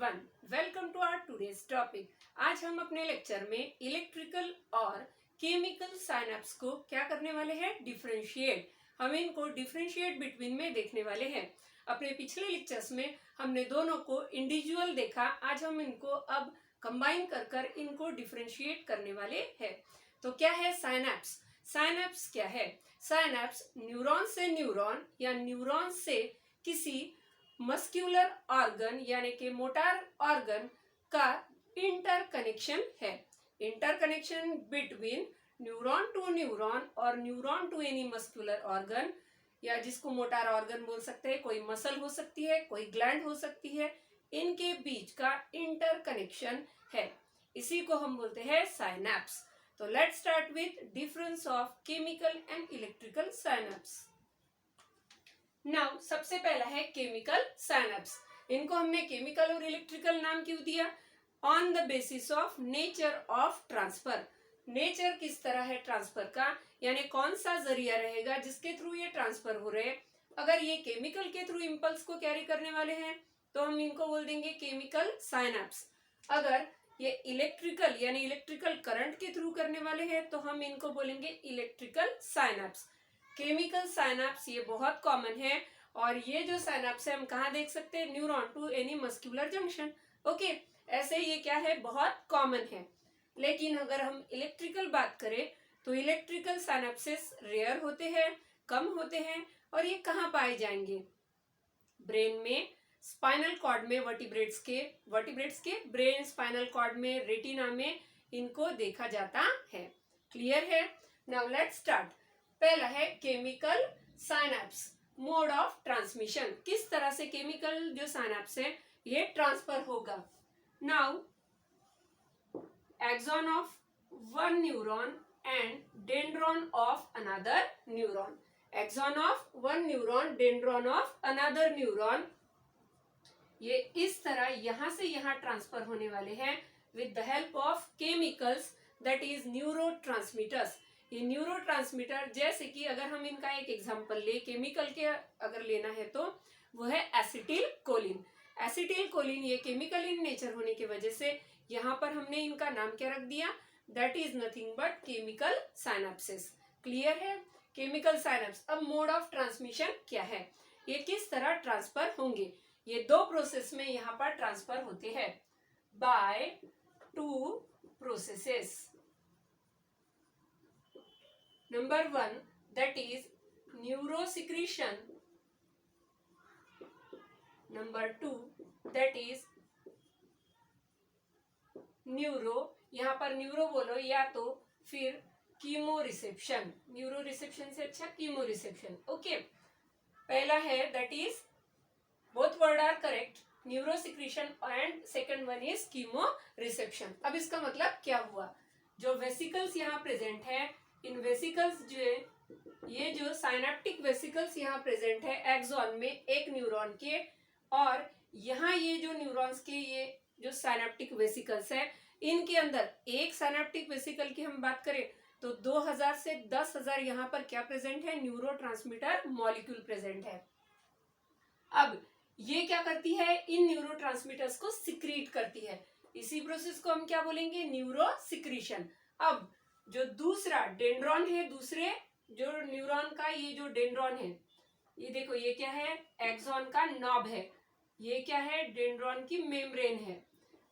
Everyone, welcome to our today's topic. आज हम अपने लेक्चर में इलेक्ट्रिकल और केमिकल साइनेप्स को क्या करने वाले हैं, डिफरेंशिएट। हम इनको डिफरेंशिएट बिटवीन में देखने वाले हैं। अपने पिछले लेक्चर्स में हमने दोनों को इंडिविजुअल देखा, आज हम इनको अब कंबाइन कर इनको डिफरेंशिएट करने वाले हैं। तो क्या है साइनेप्स? साइनेप्स क्या है? साइनेप्स न्यूरॉन से न्यूरॉन या न्यूरॉन से किसी मस्क्यूलर ऑर्गन यानी कि मोटार ऑर्गन का इंटरकनेक्शन है। Interconnection between neuron to neuron और neuron to any muscular organ, या जिसको मोटार ऑर्गन बोल सकते हैं, कोई मसल हो सकती है, कोई ग्लैंड हो सकती है, इनके बीच का इंटरकनेक्शन है, इसी को हम बोलते हैं साइनेप्स। तो let's start with difference of chemical and electrical synapse. Now सबसे पहला है केमिकल साइनेप्स। इनको हमने केमिकल और इलेक्ट्रिकल नाम क्यों दिया? On the basis of nature of transfer. Nature किस तरह है ट्रांसफर का, यानी कौन सा जरिया रहेगा जिसके थ्रू ये ट्रांसफर हो रहे हैं। अगर ये केमिकल के थ्रू इंपल्स को कैरी करने वाले हैं तो हम इनको बोल देंगे केमिकल साइनेप्स। अगर ये इलेक्ट्रिकल यानी इलेक्ट्रिकल करंट के थ्रू करने वाले हैं तो हम इनको बोलेंगे इलेक्ट्रिकल साइनेप्स। केमिकल साइनेप्स ये बहुत कॉमन है, और ये जो साइनेप्स है हम कहाँ देख सकते हैं? Neuron to any muscular junction. Okay, ऐसे ये क्या है, बहुत कॉमन है। लेकिन अगर हम इलेक्ट्रिकल बात करें तो इलेक्ट्रिकल साइनेप्सेस रेयर होते हैं, कम होते हैं, और ये कहाँ पाए जाएंगे? ब्रेन में, स्पाइनल कॉर्ड में, वर्टिब्रेट्स के ब्रेन, स्पाइनल कॉर्ड में, रेटिना में इनको देखा जाता है। क्लियर है? Now let's start. पहला है chemical synapse, mode of transmission. किस तरह से केमिकल जो साइनेप्स है ये ट्रांसफर होगा। Now axon of one neuron and dendron of another neuron. Axon of one neuron, dendron of another neuron, ये इस तरह यहां से यहां ट्रांसफर होने वाले हैं with the help of chemicals, that is neurotransmitters. ये न्यूरोट्रांसमीटर, जैसे कि अगर हम इनका एक एग्जांपल ले, केमिकल के अगर लेना है तो वो है एसिटिल कोलिन। एसिटिल कोलिन ये केमिकल इन नेचर होने की वजह से यहाँ पर हमने इनका नाम क्या रख दिया? That is nothing but chemical synapses. Clear है? Chemical synapse. अब मोड ऑफ ट्रांसमिशन क्या है, ये किस तरह ट्रांसफर होंगे? ये दो प्रोसेस में यहाँ पर ट्रांसफर होते हैं, by two processes. Number 1, that is neurosecretion. Number 2, that is यहाँ पर न्यूरो बोलो या तो फिर कीमो रिसेप्शन। न्यूरो रिसेप्शन से अच्छा कीमो रिसेप्शन। ओके, पहला है that is, both word are correct, neurosecretion, and second one is chemo reception. अब इसका मतलब क्या हुआ? जो वेसिकल्स यहाँ प्रेजेंट है, इन वेसिकल्स जो ये जो साइनेप्टिक वेसिकल्स यहाँ प्रेजेंट है एक्सॉन में एक न्यूरॉन के, और यहाँ ये जो न्यूरॉन्स के ये जो साइनेप्टिक वेसिकल्स है, इनके अंदर एक साइनेप्टिक वेसिकल की हम बात करें तो 2000 से 10,000 यहाँ पर क्या प्रेजेंट है? न्यूरोट्रांसमीटर मॉलिक्यूल प्रेजेंट है। अब ये क्या करती है? इन न्यूरोट्रांसमीटर्स को सिक्रीट करती है। इसी प्रोसेस को हम क्या बोलेंगे? न्यूरोसिक्रीशन। अब जो दूसरा डेंड्रॉन है, दूसरे जो न्यूरॉन का ये जो डेंड्रॉन है, ये देखो ये क्या है? एक्सॉन का नॉब है। ये क्या है? डेंड्रॉन की मेम्ब्रेन है।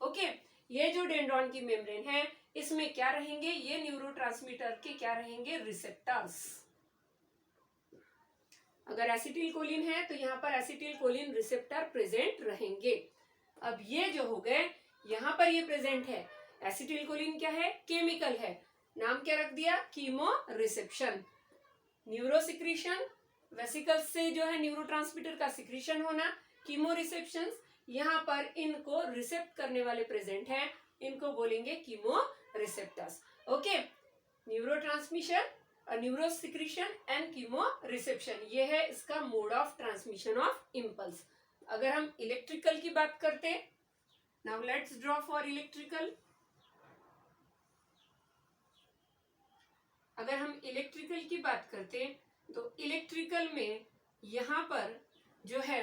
ओके, ये जो डेंड्रॉन की मेम्ब्रेन है इसमें क्या रहेंगे? ये न्यूरोट्रांसमीटर के क्या रहेंगे? रिसेप्टर्स। अगर एसिटिल कोलिन है तो यहाँ पर एसिटिल कोलिन रिसेप्टर प्रेजेंट रहेंगे। अब ये जो हो गए यहाँ पर ये प्रेजेंट है। एसिटिल कोलिन क्या है? केमिकल है, नाम क्या रख दिया? Chemo reception. न्यूरोसिक्रीशन, वेसिकल्स से जो है न्यूरोट्रांसमीटर का सिक्रीशन होना, कीमो रिसेप्शन, यहाँ पर इनको रिसेप्ट करने वाले प्रेजेंट हैं, इनको बोलेंगे chemo receptors. Okay, neurotransmission, neurosecretion and chemo reception, ये है इसका mode of transmission of impulse. अगर हम इलेक्ट्रिकल की बात करते, now let's draw for electrical. अगर हम इलेक्ट्रिकल की बात करते तो इलेक्ट्रिकल में यहाँ पर जो है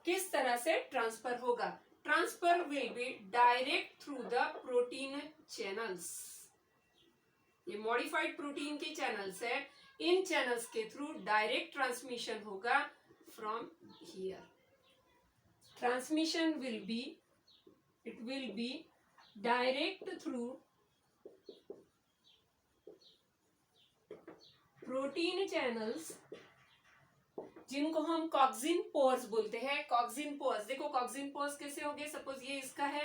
किस तरह से ट्रांसफर होगा? Transfer will be direct through the protein channels. ये मॉडिफाइड प्रोटीन के चैनल्स है, इन चैनल्स के थ्रू डायरेक्ट ट्रांसमिशन होगा from here. Transmission will be, it will be direct through protein channels, जिनको हम कॉक्सिन पोर्स बोलते हैं। कॉक्सिन पोर्स, देखो कॉक्सिन पोर्स कैसे होंगे, सपोज ये इसका है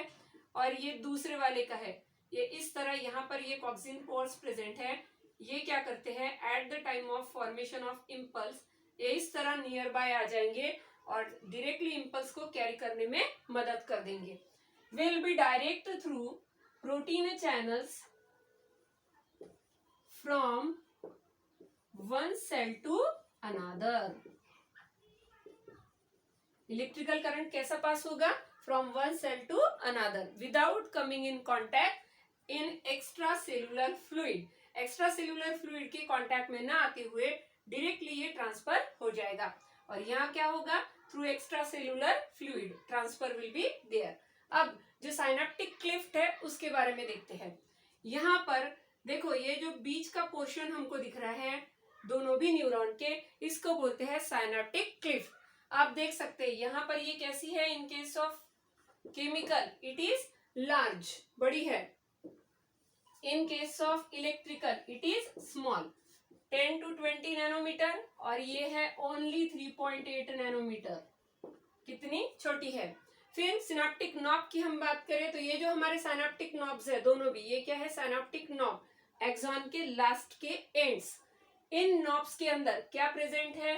और ये दूसरे वाले का है, ये इस तरह यहाँ पर ये कॉक्सिन पोर्स प्रेजेंट है। ये क्या करते हैं, at the time of formation of impulse ये इस तरह नियर बाय आ जाएंगे और डायरेक्टली इम्पल्स को कैरी करने में मदद कर देंगे। Will be direct through protein channels from one cell to another. Electrical current कैसा पास होगा, from one cell to another without coming in contact in extracellular fluid. Extracellular fluid के contact में ना आते हुए directly ये transfer हो जाएगा। और यहाँ क्या होगा, through extracellular fluid transfer will be there. अब जो साइनेप्टिक क्लिफ्ट है उसके बारे में देखते हैं। यहाँ पर देखो ये जो बीच का पोर्शन हमको दिख रहा है दोनों भी न्यूरॉन के, इसको बोलते हैं साइनेप्टिक क्लिफ्ट। आप देख सकते हैं यहाँ पर ये कैसी है, in case of chemical it is large, बड़ी है। In case of electrical it is small, 10 to 20 nanometre, और ये है ओनली 3.8 नैनोमीटर, कितनी छोटी है। फिर सिनेप्टिक नॉब की हम बात करें तो ये जो हमारे सिनेप्टिक नॉब्स है दोनों भी, ये क्या है, सिनेप्टिक नॉब, एक्सॉन के लास्ट के एंड्स। इन नॉब्स के अंदर क्या प्रेजेंट है,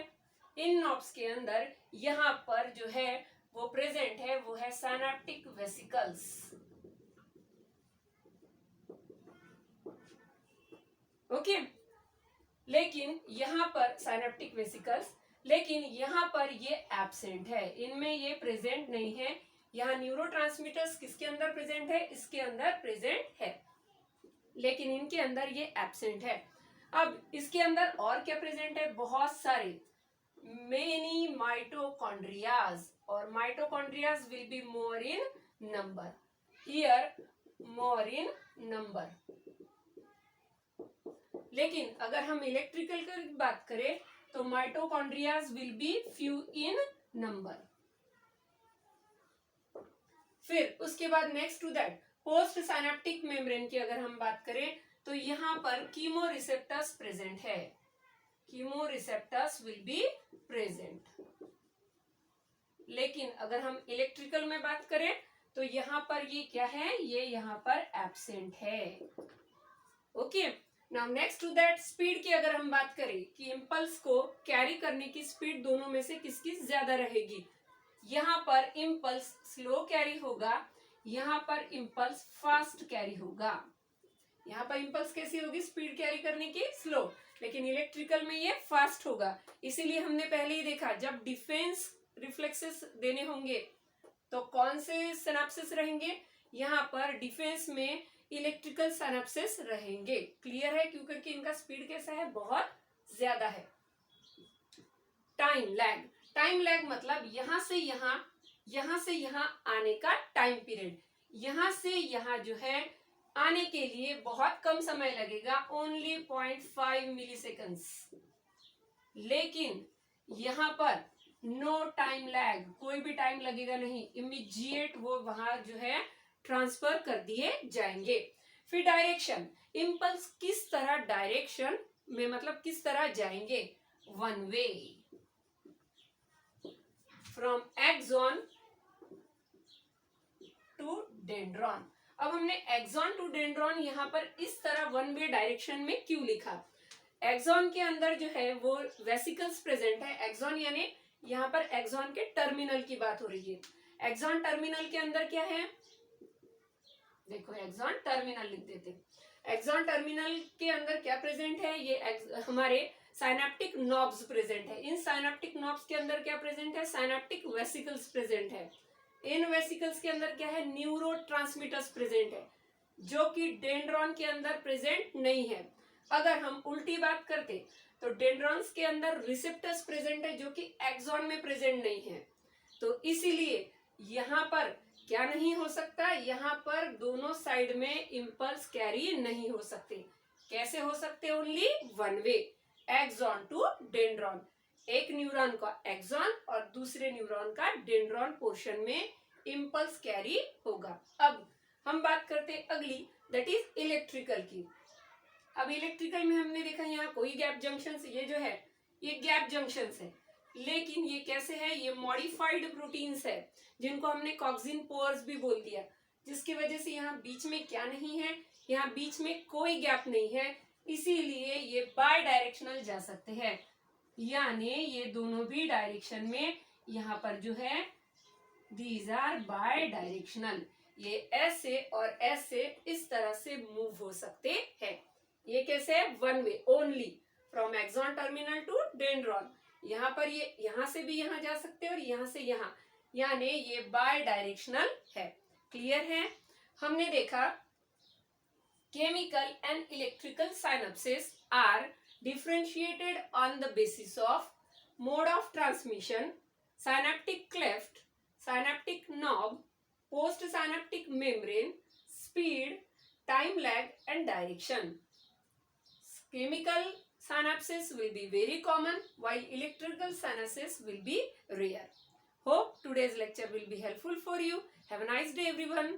इन नॉब्स के अंदर यहाँ पर जो है वो प्रेजेंट है, वो है सिनेप्टिक वेसिकल्स। ओके, लेकिन यहाँ पर सिनेप्टिक वेसिकल्स, लेकिन यहाँ पर ये एब्सेंट है, इनमें ये प्रेजेंट नहीं है। यहाँ न्यूरोट्रांसमीटर्स किसके अंदर प्रेजेंट है, इसके अंदर प्रेजेंट है, लेकिन इनके अंदर ये एब्सेंट है। अब इसके अंदर और क्या प्रेजेंट है, बहुत सारे मेनी माइटोकॉन्ड्रियाज, और mitochondrias will be more in number, here more in number. लेकिन अगर हम इलेक्ट्रिकल की बात करें तो mitochondrias will be few in number. फिर उसके बाद next to that post synaptic membrane की अगर हम बात करें तो यहाँ पर कीमो रिसेप्टर्स प्रेजेंट है, chemo receptors will be present. लेकिन अगर हम इलेक्ट्रिकल में बात करें तो यहाँ पर ये क्या है, ये यहाँ पर एब्सेंट है। Okay, now next to that speed की अगर हम बात करें कि इम्पल्स को कैरी करने की स्पीड दोनों में से किसकी ज्यादा रहेगी, यहाँ पर इम्पल्स स्लो कैरी होगा, यहाँ पर इम्पल्स फास्ट कैरी होगा। यहाँ पर इम्पल्स कैसी होगी, स्पीड कैरी करने की स्लो, लेकिन इलेक्ट्रिकल में ये फास्ट होगा। इसीलिए हमने पहले ही देखा जब डिफेंस रिफ्लेक्सेस देने होंगे तो कौन से सिनेप्सिस रहेंगे, यहाँ पर डिफेंस में इलेक्ट्रिकल सिनेप्सिस रहेंगे। क्लियर है, क्योंकि इनका स्पीड कैसा है, बहुत ज्यादा है। टाइम लैग, टाइम लैग मतलब यहाँ से यहाँ आने का टाइम पीरियड, यहाँ से यहाँ जो है आने के लिए बहुत कम समय लगेगा, ओनली 0.5 मिलीसेकंड्स। लेकिन यहाँ पर नो टाइम लैग, कोई भी टाइम लगेगा नहीं, इमीडिएट वो वहां जो है ट्रांसफर कर दिए जाएंगे। फिर डायरेक्शन, इम्पल्स किस तरह डायरेक्शन में मतलब किस तरह जाएंगे, one way from axon to dendron. अब हमने एक्सॉन टू डेंड्रॉन यहाँ पर इस तरह वन वे डायरेक्शन में क्यों लिखा, एक्सॉन के अंदर जो है वो वेसिकल्स प्रेजेंट है। एक्सॉन यानी यहाँ पर एक्सॉन के टर्मिनल की बात हो रही है। एक्सॉन टर्मिनल के अंदर क्या है, देखो एक्सॉन टर्मिनल लिख देते। एक्सॉन टर्मिनल के अंदर क्या प्रेजेंट है, ये हमारे साइनेप्टिक नॉब्स प्रेजेंट है। इन साइनेप्टिक नॉब्स के अंदर क्या प्रेजेंट है, साइनेप्टिक वेसिकल्स प्रेजेंट है। इन वेसिकल्स के अंदर क्या है, न्यूरोट्रांसमीटर्स प्रेजेंट है, जो कि डेंड्रॉन के अंदर प्रेजेंट नहीं है। अगर हम उल्टी बात करते तो डेंड्रॉन्स के अंदर रिसेप्टर्स प्रेजेंट है, जो कि एक्सॉन में प्रेजेंट नहीं है। तो इसीलिए यहाँ पर क्या नहीं हो सकता, यहाँ पर दोनों साइड में इम्पल्स कैरी नहीं हो सकते। कैसे हो सकते? Only one way, axon to dendron. एक न्यूरॉन का एक्सॉन और दूसरे न्यूरॉन का डेंड्रॉन पोर्शन में इम्पल्स कैरी होगा। अब हम बात करते हैं अगली, दैट इज इलेक्ट्रिकल की। अब इलेक्ट्रिकल में हमने देखा यहाँ कोई गैप जंक्शन, ये जो है ये गैप जंक्शन है, लेकिन ये कैसे है? ये मॉडिफाइड प्रोटीन्स है, जिनको हमने कॉक्सिन पोर्स भी बोल दिया, जिसकी वजह से यहाँ बीच में क्या नहीं है, यहाँ बीच में कोई गैप नहीं है, इसीलिए ये बाय डायरेक्शनल जा सकते हैं। यानी ये दोनों भी डायरेक्शन में यहाँ पर जो है दीज आर बाय डायरेक्शनल, ये ऐसे और ऐसे इस तरह से मूव हो सकते हैं। ये कैसे है? One way only, from axon terminal to dendron. यहाँ पर ये यहाँ से भी यहाँ जा सकते हैं और यहाँ से यहाँ, यानी ये बाय डायरेक्शनल है। क्लियर है? हमने देखा chemical and electrical synapses are differentiated on the basis of mode of transmission, synaptic cleft, synaptic knob, post synaptic membrane, speed, time lag and direction. Chemical synapses will be very common while electrical synapses will be rare. Hope today's lecture will be helpful for you. Have a nice day everyone.